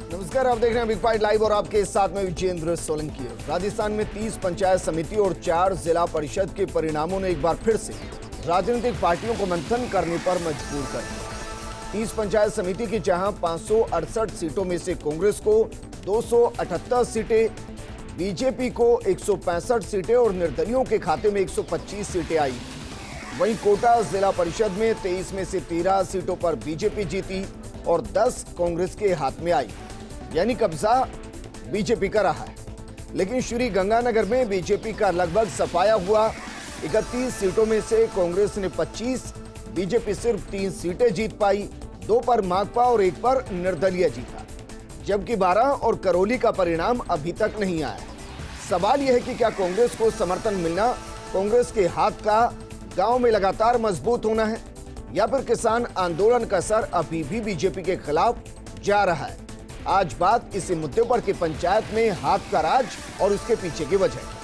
नमस्कार, आप देख रहे हैं बिग फाइट लाइव और आपके साथ में विजेंद्र सोलंकी। राजस्थान में 30 पंचायत समिति और 4 जिला परिषद के परिणामों ने एक बार फिर से राजनीतिक पार्टियों को मंथन करने पर मजबूर कर दिया। 30 पंचायत समिति की जहां 568 सीटों में से कांग्रेस को 278 सीटें, बीजेपी को 165 सीटें और निर्दलियों के खाते में 125 सीटें आई। वहीं कोटा जिला परिषद में 23 में से 13 सीटों पर बीजेपी जीती और 10 कांग्रेस के हाथ में आई, यानी कब्जा बीजेपी का रहा है। लेकिन श्री गंगानगर में बीजेपी का लगभग सफाया हुआ। 31 सीटों में से कांग्रेस ने 25, बीजेपी सिर्फ 3 सीटें जीत पाई, 2 पर माकपा और 1 पर निर्दलीय जीता, जबकि 12 और करौली का परिणाम अभी तक नहीं आया। सवाल यह है कि क्या कांग्रेस को समर्थन मिलना, कांग्रेस के हाथ का गांव में लगातार मजबूत होना है, या फिर किसान आंदोलन का असर अभी भी बीजेपी के खिलाफ जा रहा है। आज बात इसी मुद्दे पर कि पंचायत में हाथ का राज और उसके पीछे की वजह।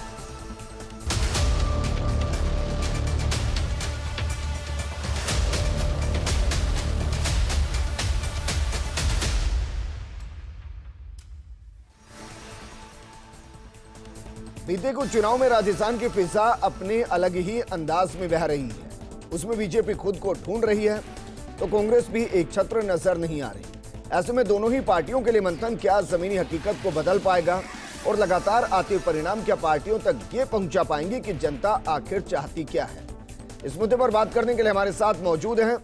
बीते कुछ चुनाव में राजस्थान की फिजा अपने अलग ही अंदाज में बह रही है। उसमें बीजेपी खुद को ढूंढ रही है तो कांग्रेस भी एक छत्र नजर नहीं आ रही। ऐसे में दोनों ही पार्टियों के लिए मंथन क्या जमीनी हकीकत को बदल पाएगा और लगातार आते परिणाम क्या पार्टियों तक ये पहुंचा पाएंगे कि जनता आखिर चाहती क्या है। इस मुद्दे पर बात करने के लिए हमारे साथ मौजूद हैं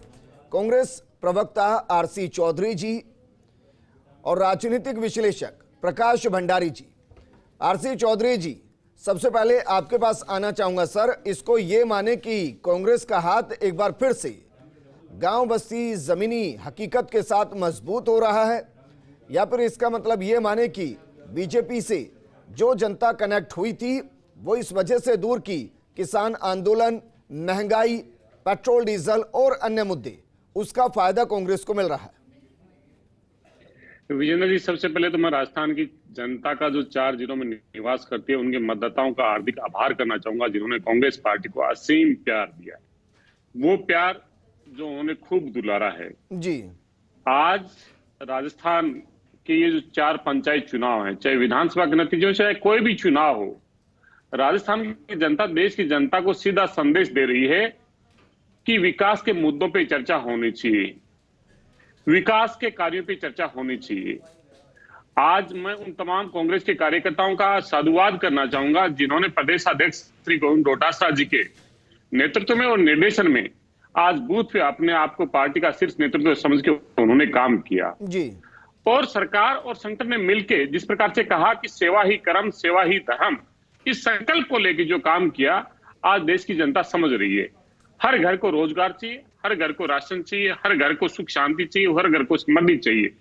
कांग्रेस प्रवक्ता आरसी चौधरी जी और राजनीतिक विश्लेषक प्रकाश भंडारी जी। आरसी चौधरी जी, सबसे पहले आपके पास आना चाहूंगा सर। इसको ये माने कि कांग्रेस का हाथ एक बार फिर से गांव बस्ती जमीनी हकीकत के साथ मजबूत हो रहा है, या फिर इसका मतलब ये माने कि बीजेपी से जो जनता कनेक्ट हुई थी वो इस वजह से दूर की किसान आंदोलन, महंगाई, पेट्रोल डीजल और अन्य मुद्दे, उसका फायदा कांग्रेस को मिल रहा है। विजेंद्र जी, सबसे पहले तो मैं राजस्थान की जनता का जो 4 जिलों में निवास करती है उनके मतदाताओं का हार्दिक आभार करना चाहूंगा, जिन्होंने कांग्रेस पार्टी को असीम प्यार दिया। वो प्यार जो उन्होंने खूब दुलारा है जी। आज राजस्थान के ये जो 4 पंचायत चुनाव हैं, चाहे विधानसभा के नतीजों से कोई भी चुनाव हो, राजस्थान की जनता, देश की जनता को सीधा संदेश दे रही है कि विकास के मुद्दों पे चर्चा होनी चाहिए, विकास के कार्यों पे चर्चा होनी चाहिए। आज मैं उन तमाम कांग्रेस के कार्यकर्ताओं का साधुवाद करना चाहूंगा जिन्होंने प्रदेश अध्यक्ष श्री गोविंद डोटासरा जी के नेतृत्व में और निर्देशन में आज बूथ पे अपने आप को पार्टी का शीर्ष नेतृत्व समझ के उन्होंने काम किया जी। और सरकार और संगठन ने मिलकर जिस प्रकार से कहा कि सेवा ही कर्म, सेवा ही धर्म, इस संकल्प को लेकर जो काम किया, आज देश की जनता समझ रही है। हर घर को रोजगार चाहिए, हर घर को राशन चाहिए, हर घर को सुख शांति चाहिए, हर घर को समृद्धि चाहिए।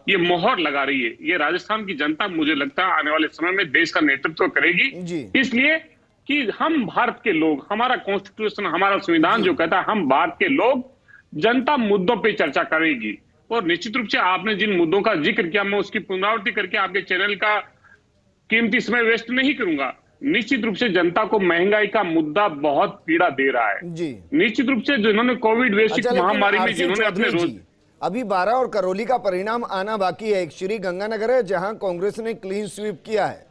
ये मोहर लगा रही है। ये राजस्थान की जनता, मुझे लगता है आने वाले समय में देश का नेतृत्व करेगी, इसलिए कि हम भारत के लोग, हमारा कॉन्स्टिट्यूशन, हमारा संविधान जो कहता है हम भारत के लोग, जनता मुद्दों पे चर्चा करेगी। और निश्चित रूप से आपने जिन मुद्दों का जिक्र किया, मैं उसकी पुनरावृत्ति करके आपके चैनल का कीमती समय वेस्ट नहीं करूंगा। निश्चित रूप से जनता को महंगाई का मुद्दा बहुत पीड़ा दे रहा है जी। निश्चित रूप से जिन्होंने कोविड वैश्विक महामारी में जिन्होंने अपने अभी 12 और करौली का परिणाम आना बाकी है। एक श्री गंगानगर है जहां कांग्रेस ने क्लीन स्वीप किया है।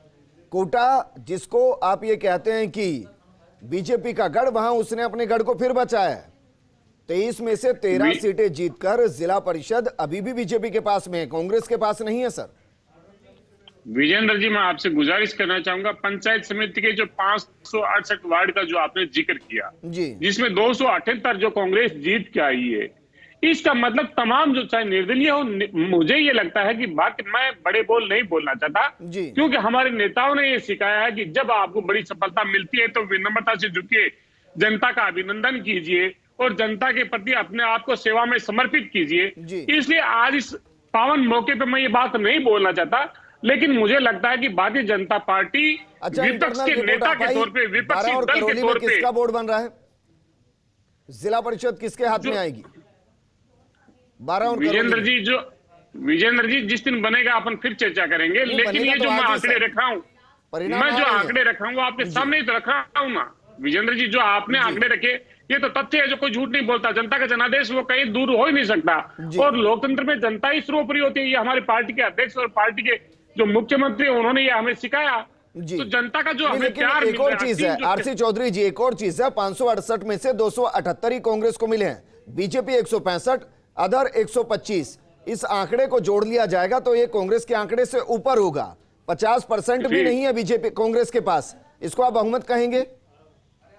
कोटा, जिसको आप ये कहते हैं कि बीजेपी का गढ़, वहां उसने अपने गढ़ को फिर बचाया है। 23 में से 13 सीटें जीतकर जिला परिषद अभी भी बीजेपी के पास में है, कांग्रेस के पास नहीं है सर। विजेंद्र जी, मैं आपसे गुजारिश करना चाहूंगा, पंचायत समिति के जो 568 वार्ड का जो आपने जिक्र किया जी, जिसमें 278 जो कांग्रेस जीत के आई है, इसका मतलब तमाम जो चाहे निर्दलीय हो, मुझे ये लगता है कि बात मैं बड़े बोल नहीं बोलना चाहता, क्योंकि हमारे नेताओं ने ये सिखाया है कि जब आपको बड़ी सफलता मिलती है तो विनम्रता से झुकिए, जनता का अभिनंदन कीजिए और जनता के प्रति अपने आप को सेवा में समर्पित कीजिए। इसलिए आज इस पावन मौके पर मैं ये बात नहीं बोलना चाहता, लेकिन मुझे लगता है कि भारतीय जनता पार्टी विपक्ष के नेता के तौर पे, विपक्षी दल के तौर पे किसका बोर्ड बन रहा है? जिला परिषद किसके हाथ में आएगी? 12 और विजेंद्र जी जिस दिन बनेगा अपन फिर चर्चा करेंगे, लेकिन ये जो मैं आंकड़े रखा हूं, मैं जो आंकड़े रखा हूं वो आपके सामने ही तो रखा हूं ना विजेंद्र जी। जो आपने आंकड़े रखे ये तो तथ्य है, जो कोई झूठ नहीं बोलता। जनता का जनादेश वो कहीं दूर हो ही नहीं सकता, और लोकतंत्र में जनता ही सर्वोपरि होती है। ये हमारी पार्टी के अध्यक्ष और पार्टी के जो मुख्यमंत्री हैं, उन्होंने ये हमें सिखाया। तो जनता का जो हमें प्यार एक और चीज है आरसी चौधरी जी, एक और चीज है, 568 में से 278 ही कांग्रेस को मिले हैं, बीजेपी 165, अदर 125। इस आंकड़े को जोड़ लिया जाएगा तो ये कांग्रेस के आंकड़े से ऊपर होगा। 50% भी नहीं है बीजेपी कांग्रेस के पास, इसको आप बहुमत कहेंगे?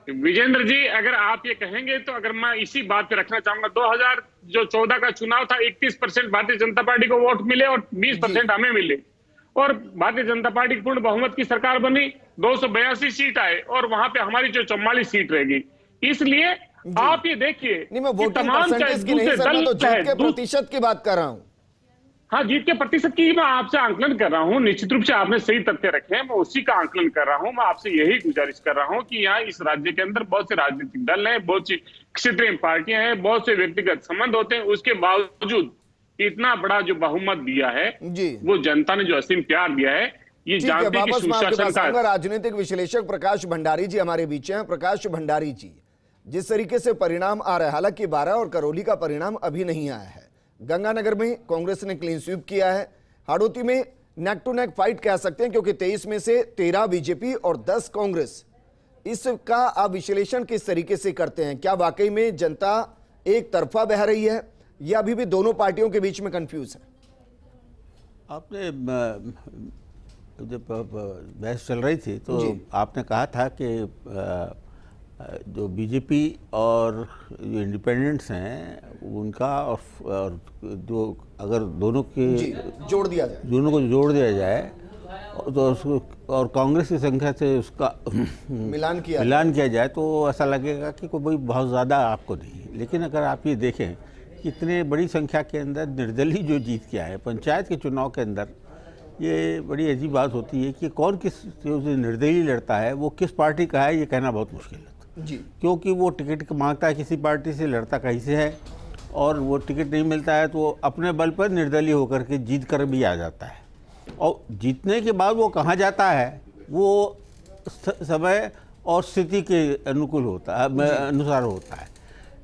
विजेंद्र जी, अगर आप ये कहेंगे तो अगर मैं इसी बात पे रखना चाहूंगा, 2014 का चुनाव था, 31% भारतीय जनता पार्टी को वोट मिले और 20% हमें मिले, और भारतीय जनता पार्टी की पूर्ण बहुमत की सरकार बनी, 282 सीट आए, और वहां पे हमारी जो 44 सीट रहेगी। इसलिए आप ये देखिए, नहीं, मैं वोटिंग परसेंटेज की नहीं सर, मैं तो जीत के प्रतिशत की बात कर रहा हूं। हाँ, जीत के प्रतिशत की मैं आपसे आंकलन कर रहा हूँ। निश्चित रूप से आपने सही तथ्य रखे हैं, मैं उसी का आंकलन कर रहा हूँ। मैं आपसे यही गुजारिश कर रहा हूँ कि यहाँ इस राज्य के अंदर बहुत से राजनीतिक दल हैं, बहुत सी क्षेत्रीय पार्टियां हैं, बहुत से व्यक्तिगत संबंध होते हैं, उसके बावजूद इतना बड़ा जो बहुमत दिया है जी, वो जनता ने जो असीम प्यार दिया है, ये जानते हैं कि सुशासन का। राजनीतिक विश्लेषक प्रकाश भंडारी जी हमारे बीच हैं। प्रकाश भंडारी जी, जिस तरीके से परिणाम आ रहा है, हालांकि 12 और करौली का परिणाम अभी नहीं आया है, गंगानगर में कांग्रेस ने क्लीन स्वीप किया है, हाड़ौती में नेक टू नेक फाइट कह सकते हैं क्योंकि 23 में से 13 बीजेपी और 10 कांग्रेस। इसका आप विश्लेषण किस तरीके से करते हैं? क्या वाकई में जनता एक तरफा बह रही है या अभी भी दोनों पार्टियों के बीच में कंफ्यूज है? आपने जब बहस चल रही थी तो आपने कहा था कि जो बीजेपी और जो इंडिपेंडेंट्स हैं उनका और जो अगर दोनों के जोड़ दिया जाए, दोनों को जोड़ दिया जाए तो उसको और कांग्रेस की संख्या से उसका मिलान किया जाए तो ऐसा लगेगा कि कोई बहुत ज़्यादा आपको नहीं। लेकिन अगर आप ये देखें कि इतने बड़ी संख्या के अंदर निर्दलीय जो जीत के आए पंचायत के चुनाव के अंदर, ये बड़ी अजीब बात होती है कि कौन किस जो निर्दलीय लड़ता है वो किस पार्टी का है, ये कहना बहुत मुश्किल है जी, क्योंकि वो टिकट मांगता है किसी पार्टी से, लड़ता कहीं से है, और वो टिकट नहीं मिलता है तो अपने बल पर निर्दलीय होकर के जीत कर भी आ जाता है, और जीतने के बाद वो कहाँ जाता है वो समय और स्थिति के अनुकूल होता है, अनुसार होता है।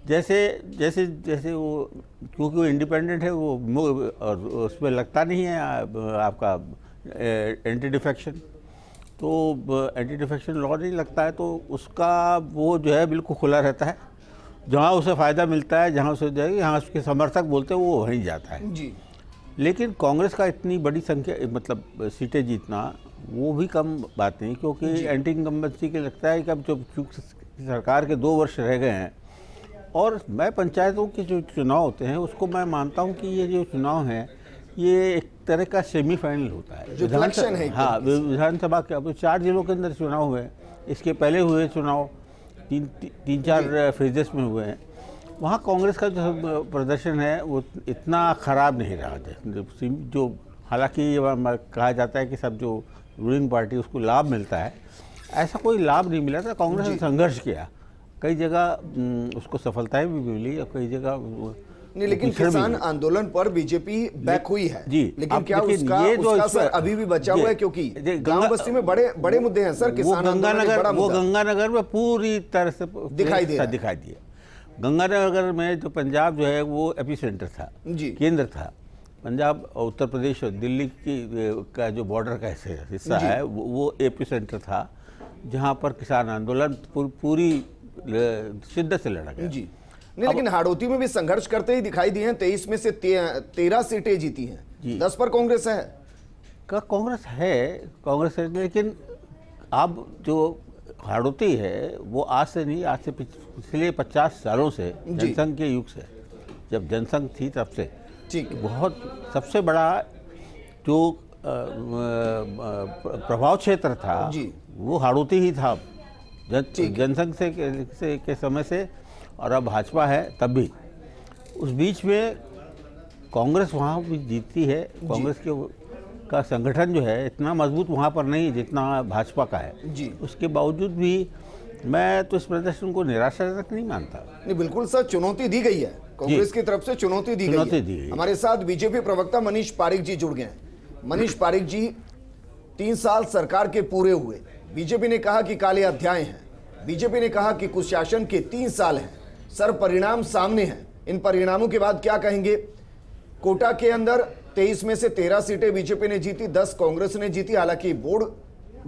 जैसे जैसे जैसे वो, क्योंकि वो इंडिपेंडेंट है, वो और उस पर लगता नहीं है आपका एंटी डिफेक्शन, तो एंटी डिफेक्शन लॉ नहीं लगता है, तो उसका वो जो है बिल्कुल खुला रहता है, जहाँ उसे फ़ायदा मिलता है, जहाँ उसे जाएगी, यहाँ उसके समर्थक बोलते हैं वो वहीं जाता है जी। लेकिन कांग्रेस का इतनी बड़ी संख्या मतलब सीटें जीतना वो भी कम बात नहीं, क्योंकि एंटी इनकम्बेंसी के लगता है कि अब जो सरकार के 2 वर्ष रह गए हैं, और मैं पंचायतों के जो चुनाव होते हैं उसको मैं मानता हूँ कि ये जो चुनाव है ये एक तरह का सेमीफाइनल होता है, जो इलेक्शन है। हाँ, विधानसभा के अब 4 जिलों के अंदर चुनाव हुए, इसके पहले हुए चुनाव 3-4 फेजेस में हुए हैं। वहाँ कांग्रेस का जो प्रदर्शन है वो इतना ख़राब नहीं रहा, जो हालांकि ये कहा जाता है कि सब जो रूलिंग पार्टी उसको लाभ मिलता है, ऐसा कोई लाभ नहीं मिला था। कांग्रेस ने संघर्ष किया, कई जगह उसको सफलताएं भी मिली और कई जगह नहीं, लेकिन किसान आंदोलन पर बीजेपी बैक हुई है जी। लेकिन क्या उसका असर अभी भी बचा हुआ है? क्योंकि गांव बस्ती में बड़े मुद्दे हैं सर। किसान वो गंगानगर में पूरी तरह से दिखाई दिए। गंगानगर में जो पंजाब जो है वो एपी सेंटर था, केंद्र था। पंजाब और उत्तर प्रदेश और दिल्ली का जो बॉर्डर का हिस्सा है वो एपी सेंटर था, जहाँ पर किसान आंदोलन पूरी शिद्दत से लड़ा गया जी। नहीं, लेकिन हाड़ौती में भी संघर्ष करते ही दिखाई दिए हैं। 23 में से 13 सीटें जीती हैं, 10 पर कांग्रेस है। कांग्रेस है, लेकिन अब जो हाड़ौती है वो आज से नहीं, आज से पिछले 50 सालों से, जनसंघ के युग से, जब जनसंघ थी तब से बहुत सबसे बड़ा जो प्रभाव क्षेत्र था वो हाड़ौती ही था, जनसंघ से के समय से, और अब भाजपा है तब भी। उस बीच में कांग्रेस वहाँ भी जीतती है। कांग्रेस का संगठन जो है इतना मजबूत वहाँ पर नहीं जितना भाजपा का है जी। उसके बावजूद भी मैं तो इस प्रदर्शन को निराशाजनक नहीं मानता। नहीं, बिल्कुल सर, चुनौती दी गई है कांग्रेस की तरफ से, चुनौती दी गई। हमारे साथ बीजेपी प्रवक्ता मनीष पारिक जी जुड़ गए हैं। मनीष पारिक जी, 3 साल सरकार के पूरे हुए, बीजेपी ने कहा कि काले अध्याय हैं, बीजेपी ने कहा कि कुशासन के 3 साल हैं, सर परिणाम सामने हैं। इन परिणामों के बाद क्या कहेंगे? कोटा के अंदर 23 में से 13 सीटें बीजेपी ने जीती, 10 कांग्रेस ने जीती। हालांकि बोर्ड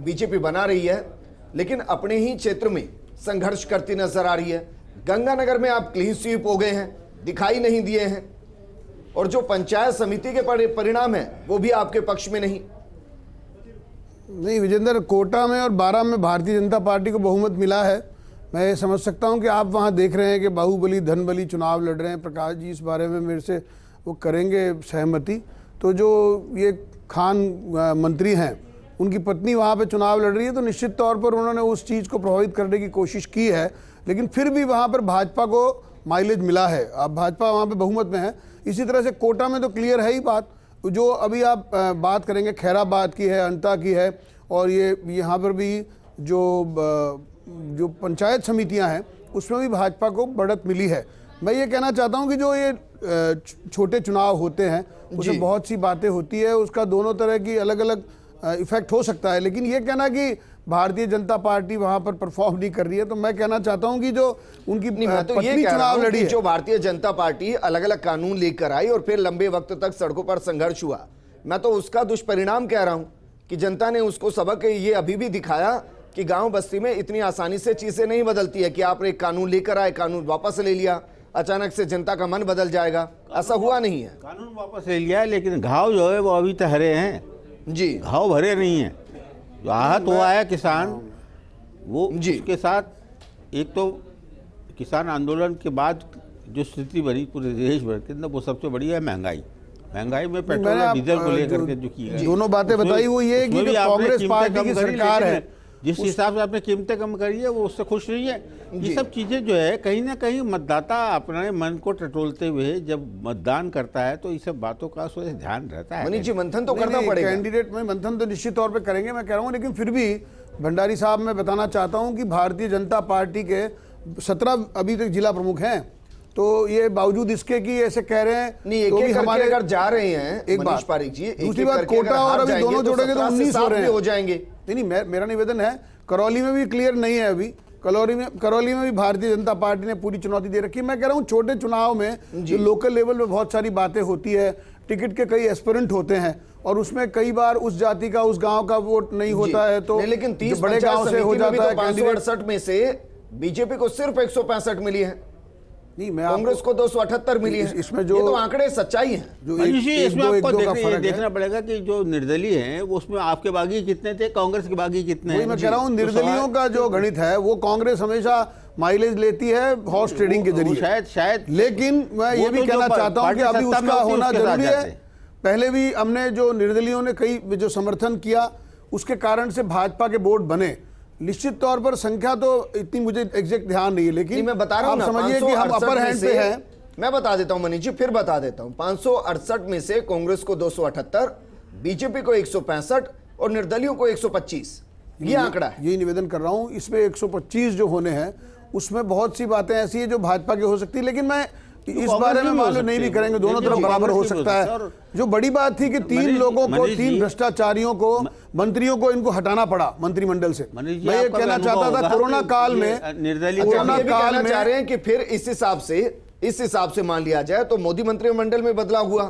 बीजेपी बना रही है, लेकिन अपने ही क्षेत्र में संघर्ष करती नजर आ रही है। गंगानगर में आप क्लीन स्वीप हो गए हैं, दिखाई नहीं दिए हैं, और जो पंचायत समिति के परिणाम है वो भी आपके पक्ष में नहीं। विजेंद्र, कोटा में और बारां में भारतीय जनता पार्टी को बहुमत मिला है। मैं ये समझ सकता हूं कि आप वहां देख रहे हैं कि बाहुबली धनबली चुनाव लड़ रहे हैं। प्रकाश जी इस बारे में मेरे से वो करेंगे सहमति। तो जो ये खान मंत्री हैं, उनकी पत्नी वहाँ पे चुनाव लड़ रही है, तो निश्चित तौर पर उन्होंने उस चीज़ को प्रभावित करने की कोशिश की है, लेकिन फिर भी वहाँ पर भाजपा को माइलेज मिला है। अब भाजपा वहाँ पे बहुमत में है। इसी तरह से कोटा में तो क्लियर है ही बात। जो अभी आप बात करेंगे खैराबाद की है, अंता की है, और ये यहाँ पर भी जो पंचायत समितियाँ हैं उसमें भी भाजपा को बढ़त मिली है। मैं ये कहना चाहता हूँ कि जो ये छोटे चुनाव होते हैं उसमें बहुत सी बातें होती है, उसका दोनों तरह की अलग अलग इफेक्ट हो सकता है, लेकिन ये कहना कि भारतीय जनता पार्टी वहां पर परफॉर्म नहीं कर रही है, तो मैं कहना चाहता हूं कि जो उनकी पत्नी चुनाव लड़ी है, जो भारतीय जनता पार्टी अलग अलग कानून लेकर आई और फिर लंबे वक्त तक सड़कों पर संघर्ष हुआ, मैं तो उसका दुष्परिणाम कह रहा हूं कि जनता ने उसको सबक ये अभी भी दिखाया कि गांव बस्ती में इतनी आसानी से चीजें नहीं बदलती है कि आप एक कानून लेकर आए, कानून वापस ले लिया, अचानक से जनता का मन बदल जाएगा। ऐसा हुआ नहीं है। कानून वापस ले लिया, लेकिन घाव जो है वो अभी तक हरे हैं जी, घाव भरे नहीं है। जो आहत हुआ है किसान, वो उसके साथ एक तो किसान आंदोलन के बाद जो स्थिति बनी पूरे देश भर के अंदर, वो सबसे बड़ी है महंगाई में पेट्रोल और डीजल को लेकर के जो किया है। दोनों बातें बताई वो ये कि जो कांग्रेस पार्टी की सरकार है, जिस हिसाब से आपने कीमतें कम करी है, वो उससे खुश नहीं है। ये सब चीज़ें जो है कहीं ना कहीं मतदाता अपने मन को टटोलते हुए जब मतदान करता है तो इस सब बातों का उससे ध्यान रहता है। मनीष जी, मंथन तो करना पड़ेगा। कैंडिडेट में मंथन तो निश्चित तौर पे करेंगे, मैं कह रहा हूँ, लेकिन फिर भी भंडारी साहब मैं बताना चाहता हूँ कि भारतीय जनता पार्टी के 17 अभी तक जिला प्रमुख हैं, तो ये बावजूद इसके कि ऐसे कह रहे हैं नहीं, एक एक हमारे अगर जा रहे हैं एक बात पारिक जी, दूसरी बात कोटा और अभी दोनों जोड़ेंगे तो 19 हो जाएंगे। नहीं, मेरा निवेदन है, करौली में भी क्लियर नहीं है अभी, करौली में भी भारतीय जनता पार्टी ने पूरी चुनौती दे रखी है। मैं कह रहा हूँ छोटे चुनाव में जो लोकल लेवल में बहुत सारी बातें होती है, टिकट के कई एस्पिरेंट होते हैं और उसमें कई बार उस जाति का उस गांव का वोट नहीं होता है, तो लेकिन 30 बड़े गांव से हो जाता है। 568 में से बीजेपी को सिर्फ 165 मिली है, नहीं, मैं कांग्रेस को 278 मिली है। इसमें जो ये तो आंकड़े सच्चाई है। इसमें आपको देखना पड़ेगा कि जो निर्दलीय हैं उसमें आपके बागी कितने थे, कांग्रेस के बागी कितने हैं। मैं कह रहा हूँ निर्दलियों का जो गणित है वो कांग्रेस हमेशा माइलेज लेती है हॉर्स ट्रेडिंग के जरिए शायद, लेकिन मैं ये भी कहना चाहता हूँ कि अभी उसका होना जरूरी है। पहले भी हमने जो निर्दलियों ने कई जो समर्थन किया उसके कारण से भाजपा के बोर्ड बने। निश्चित तौर पर संख्या तो इतनी मुझे एग्जैक्ट ध्यान नहीं है, लेकिन मैं बता रहा हूं, समझिए कि हम अपर हैंड पे हैं। मैं बता देता हूं मनीष जी, फिर बता देता हूं। 568 में से कांग्रेस को 278, बीजेपी को 165 और निर्दलियों को 125, ये आंकड़ा है। यही निवेदन कर रहा हूं। इसमें 125 जो होने हैं उसमें बहुत सी बातें ऐसी है जो भाजपा की हो सकती है, लेकिन मैं इस बारे में मालूम नहीं भी करेंगे, दोनों तरफ बराबर हो सकता है। जो बड़ी बात थी कि 3 लोगों को, 3 भ्रष्टाचारियों को, मंत्रियों को इनको हटाना पड़ा मंत्रिमंडल से। मैं ये कहना चाहता था कोरोना काल में, कोरोना काल में चाह रहे हैं कि फिर इस हिसाब से मान लिया जाए तो मोदी मंत्रिमंडल में बदलाव हुआ,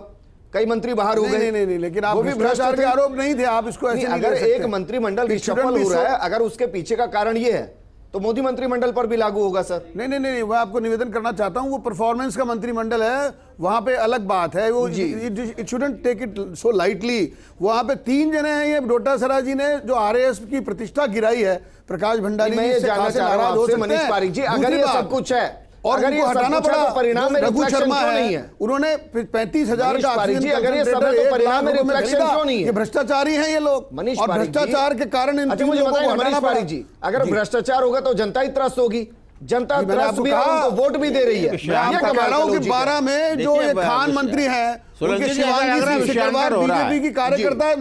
कई मंत्री बाहर हो गए। नहीं, लेकिन आप भ्रष्टाचार के आरोप नहीं थे, आप इसको ऐसे अगर एक मंत्रिमंडल रिशफल हो रहा है, अगर उसके पीछे का कारण ये है तो मोदी मंत्रिमंडल पर भी लागू होगा सर। नहीं, मैं आपको निवेदन करना चाहता हूं, वो परफॉर्मेंस का मंत्रिमंडल है, वहां पे अलग बात है। वो it shouldn't take it so lightly. वहां पे 3 जने हैं, ये डोटासरा जी ने जो आरएएस की प्रतिष्ठा गिराई है, प्रकाश भंडारी जी से खासे नाराज हो सकते हैं। मनीष पारिक जी, अगर ये सब कुछ है और अगर ये हटाना पड़ा, परिणाम में रघु शर्मा नहीं है, उन्होंने 35,000 का ऑक्सीजन, अगर ये सब है तो परिणाम में रिफ्लेक्शन क्यों नहीं है? ये भ्रष्टाचारी हैं ये लोग, और भ्रष्टाचार के कारण इन मुझे बताइए मनीष पारिक जी, अगर भ्रष्टाचार होगा तो जनता ही त्रस्त होगी, जनता त्रस्त भी है, उनको वोट भी दे रही है। मैं कह रहा हूं कि 12 में जो ये खान मंत्री हैं, उनके बीजेपी की कार्यकर्ता है,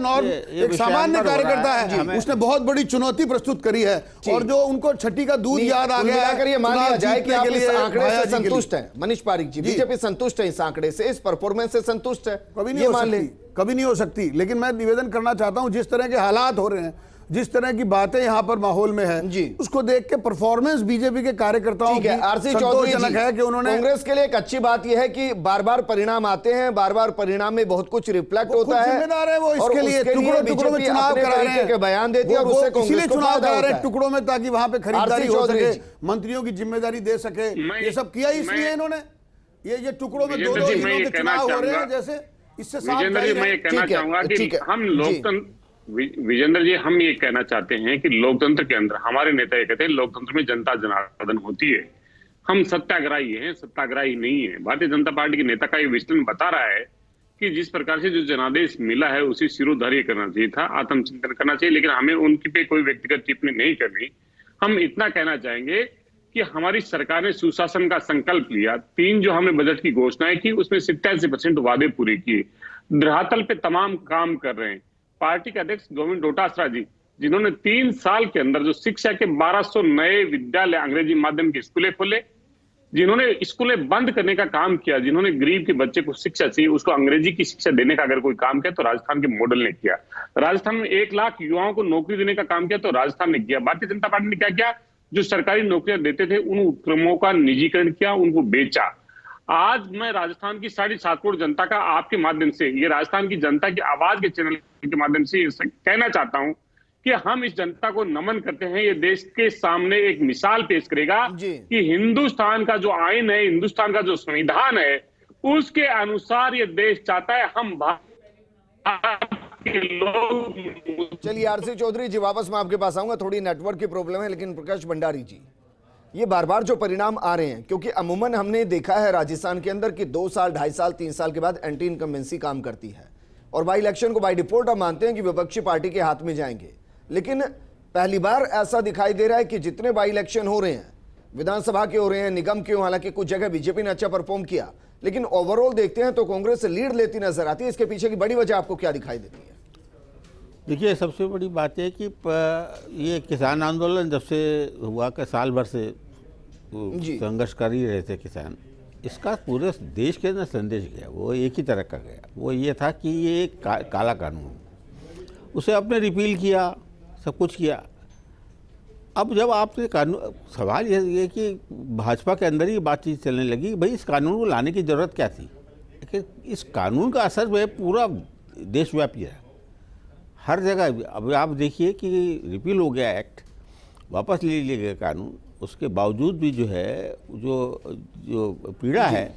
एक सामान्य कार्यकर्ता है, उसने बहुत बड़ी चुनौती प्रस्तुत करी है, और जो उनको छठी का दूध याद आ गया है। ये मान लिया जाए कि आप इस आंकड़े से संतुष्ट हैं मनीष पारिक जी, बीजेपी संतुष्ट है इस आंकड़े से, इस परफॉर्मेंस से संतुष्ट है? कभी नहीं हो सकती, कभी नहीं हो सकती। लेकिन मैं निवेदन करना चाहता हूं, जिस तरह के हालात हो रहे हैं, जिस तरह की बातें यहाँ पर माहौल में है जी। उसको देख के परफॉर्मेंस बीजेपी के कार्यकर्ताओं ठीक है, की आरसी चौधरी संतोषजनक है कि उन्होंने कांग्रेस के लिए एक अच्छी बात यह है कि बार बार परिणाम आते हैं, बार बार परिणाम में बहुत कुछ रिफ्लेक्ट वो खुद होता है, जिम्मेदार है वो और इसके लिए उसके टुकड़ों टुकड़ों में बीजेपी चुनाव अपने करा रहे तरीके हैं के बयान देती है और वो उससे इसीलिए कांग्रेस को चुनाव फायदा करा रहे होता हैं है। टुकड़ों में, ताकि वहां पे खरीदारी आरसी हो चौधरी सके, जी। मंत्रियों की जिम्मेदारी दे सके। ये सब किया इसलिए इन्होंने ये टुकड़ों में दो विजेंद्र जी, मैं दिनों ये के कहना चुनाव हो रहे हैं, चाहूंगा- जैसे इससे साफ विजेंद्र जी, जाहिर मैं ये है। कहना ठीक है, चाहूंगा ठीक कि है, हम जी। लोकतंत्र, विजेंद्र जी, हम ये कहना चाहते हैं कि लोकतंत्र के अंदर हमारे नेता ये कहते हैं लोकतंत्र में जनता जनार्दन होती है। हम सत्याग्रही हैं, सत्याग्रही नहीं है। भारतीय जनता पार्टी के नेता का ये विश्लेषण बता रहा है कि जिस प्रकार से जो जनादेश मिला है उसी सिरोधार्य करना चाहिए था, आत्मचिंतन करना चाहिए, लेकिन हमें उनकी पे कोई व्यक्तिगत टिप्पणी नहीं करनी। हम इतना कहना चाहेंगे कि हमारी सरकार ने सुशासन का संकल्प लिया। 3 जो हमने बजट की घोषणाएं की उसमें 87% वादे पूरे किए, धरातल पे तमाम काम कर रहे हैं। पार्टी के अध्यक्ष गोविंद डोटासरा जी, जिन्होंने 3 साल के अंदर जो शिक्षा के 1200 नए विद्यालय अंग्रेजी माध्यम के स्कूलें खोले, जिन्होंने स्कूलें बंद करने का काम किया, जिन्होंने गरीब के बच्चे को शिक्षा चाहिए उसको अंग्रेजी की शिक्षा देने का अगर कोई काम किया तो राजस्थान के मॉडल ने किया। राजस्थान में 1 लाख युवाओं को नौकरी देने का काम किया तो राजस्थान ने किया। भारतीय जनता पार्टी ने क्या किया? जो सरकारी नौकरियां देते थे उन उपक्रमों का निजीकरण किया, उनको बेचा। आज मैं राजस्थान की 7.5 करोड़ जनता का आपके माध्यम से, ये राजस्थान की जनता की आवाज के चैनल के माध्यम से कहना चाहता हूं कि हम इस जनता को नमन करते हैं। ये देश के सामने एक मिसाल पेश करेगा जी। कि हिंदुस्तान का जो आईन है, हिंदुस्तान का जो संविधान है, उसके अनुसार ये देश चाहता है हम भारत के लोग। चलिए आरसी चौधरी जी, वापस मैं आपके पास आऊंगा, थोड़ी नेटवर्क की प्रॉब्लम है, लेकिन प्रकाश भंडारी जी, ये बार बार जो परिणाम आ रहे हैं, क्योंकि अमूमन हमने देखा है राजस्थान के अंदर कि 2 साल, 2.5 साल, 3 साल के बाद एंटी इनकम्बेंसी काम करती है और बाई इलेक्शन को बाई डिफॉल्ट हम मानते हैं कि विपक्षी पार्टी के हाथ में जाएंगे। लेकिन पहली बार ऐसा दिखाई दे रहा है कि जितने बाई इलेक्शन हो रहे हैं, विधानसभा के हो रहे हैं, निगम के, हालांकि कुछ जगह बीजेपी ने अच्छा परफॉर्म किया, लेकिन ओवरऑल देखते हैं तो कांग्रेस लीड लेती नजर आती है। इसके पीछे की बड़ी वजह आपको क्या दिखाई देती है? देखिए, सबसे बड़ी बात है कि ये किसान आंदोलन जब से हुआ कि साल भर से जी। संघर्ष कर ही रहे थे किसान, इसका पूरे देश के अंदर संदेश गया, वो एक ही तरह का गया। वो ये था कि ये एक काला कानून, उसे आपने रिपील किया, सब कुछ किया। अब जब आपने कानून, सवाल ये कि भाजपा के अंदर ही बातचीत चलने लगी, भाई इस कानून को लाने की ज़रूरत क्या थी? कि इस कानून का असर वह पूरा देशव्यापी है, हर जगह। अब आप देखिए कि रिपील हो गया एक्ट, वापस ले लिया गया कानून, उसके बावजूद भी जो है जो पीड़ा है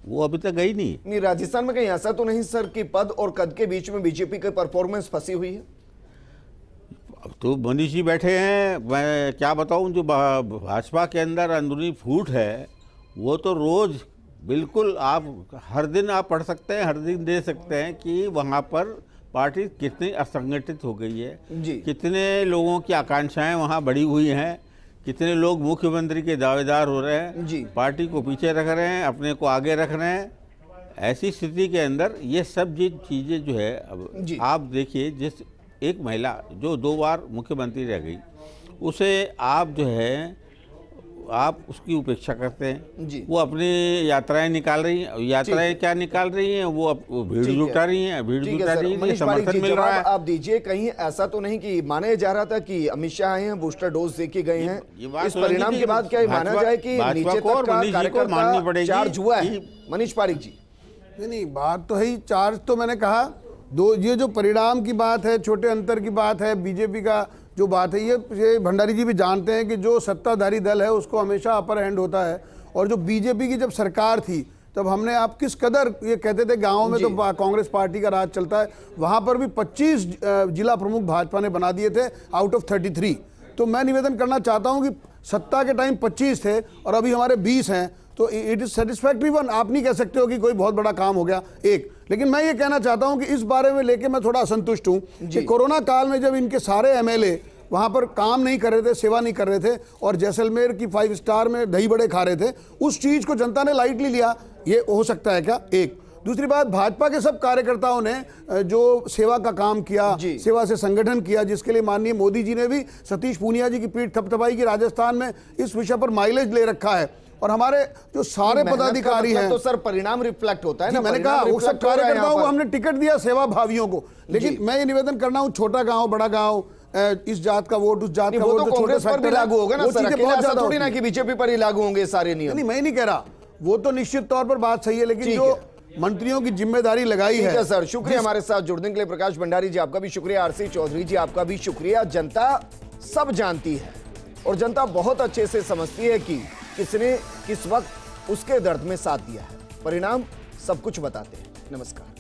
वो अभी तक गई नहीं। राजस्थान में कहीं ऐसा तो नहीं सर कि पद और कद के बीच में बीजेपी की परफॉर्मेंस फंसी हुई है? अब तो मनीष जी बैठे हैं, मैं क्या बताऊं, जो भाजपा के अंदर अंदरूनी फूट है वो तो रोज़ बिल्कुल आप हर दिन आप पढ़ सकते हैं, हर दिन दे सकते हैं कि वहाँ पर पार्टी कितनी असंगठित हो गई है जी। कितने लोगों की आकांक्षाएं वहाँ बढ़ी हुई हैं, कितने लोग मुख्यमंत्री के दावेदार हो रहे हैं जी। पार्टी को पीछे रख रहे हैं, अपने को आगे रख रहे हैं। ऐसी स्थिति के अंदर ये सब चीज़ें जो है, अब आप देखिए, जिस एक महिला जो 2 बार मुख्यमंत्री रह गई, उसे आप जो है आप उसकी उपेक्षा करते हैं जी। वो अपनी यात्राएं निकाल रही हैं, यात्राएं क्या निकाल रही हैं, वो भीड़ जुटा रही हैं, भीड़ जुटा रही है, समर्थन मिल रहा है। आप दीजिए, कहीं ऐसा तो नहीं कि माना जा रहा था कि अमित शाह आए हैं, बूस्टर डोज दे के गए हैं, इस परिणाम के बाद क्या माना जाए कि नीचे तक का कार्यकर्ता चार्ज हुआ है? मनीष पारिक जी, नहीं, बात तो है, चार्ज तो मैंने कहा, ये जो परिणाम की बात है, छोटे अंतर की बात है, बीजेपी का जो बात है, ये भंडारी जी भी जानते हैं कि जो सत्ताधारी दल है उसको हमेशा अपर हैंड होता है। और जो बीजेपी की जब सरकार थी तब हमने, आप किस कदर ये कहते थे गाँव में तो कांग्रेस पार्टी का राज चलता है, वहाँ पर भी 25 जिला प्रमुख भाजपा ने बना दिए थे आउट ऑफ 33। तो मैं निवेदन करना चाहता हूँ कि सत्ता के टाइम 25 थे और अभी हमारे 20 हैं, तो इट इज़ सेटिस्फैक्ट्री वन। आप नहीं कह सकते हो कि कोई बहुत बड़ा काम हो गया एक। लेकिन मैं ये कहना चाहता हूं कि इस बारे में लेके मैं थोड़ा असंतुष्ट हूं कि कोरोना काल में जब इनके सारे एमएलए वहां पर काम नहीं कर रहे थे, सेवा नहीं कर रहे थे और जैसलमेर की 5 स्टार में दही बड़े खा रहे थे, उस चीज़ को जनता ने लाइटली लिया। ये हो सकता है क्या? एक। दूसरी बात, भाजपा के सब कार्यकर्ताओं ने जो सेवा का काम किया, सेवा से संगठन किया, जिसके लिए माननीय मोदी जी ने भी सतीश पूनिया जी की पीठ थपथपाई की राजस्थान में, इस विषय पर माइलेज ले रखा है। और हमारे जो सारे पदाधिकारी हैं, तो सर परिणाम रिफ्लेक्ट होता है ना। मैंने कहा वो सब कार्यकर्ताओं को हमने टिकट दिया, सेवा भावियों को। लेकिन मैं ये निवेदन करना हूँ, छोटा गांव, बड़ा गांव, इस जात का वोट, उस जात का वो वोट, तो जो छोटे कांग्रेस पर भी फैक्टर है, लागू होगा ना वो सर, चीजें अकेला बहुत ऐसा ज्यादा थोड़ी होती ना हैं। कि बीजेपी पर ही लागू होंगे सारे नियम। नहीं, मैं नहीं कह रहा, वो तो निश्चित तौर पर बात सही है, लेकिन ठीक जो है। मंत्रियों की जिम्मेदारी लगाई ठीक है। है सर, शुक्रिया हमारे साथ जुड़ने के लिए। प्रकाश भंडारी जी आपका भी शुक्रिया, आरसी चौधरी जी आपका भी शुक्रिया। जनता सब जानती है और जनता बहुत अच्छे से समझती है कि किसने किस वक्त उसके दर्द में साथ दिया है। परिणाम सब कुछ बताते हैं। नमस्कार।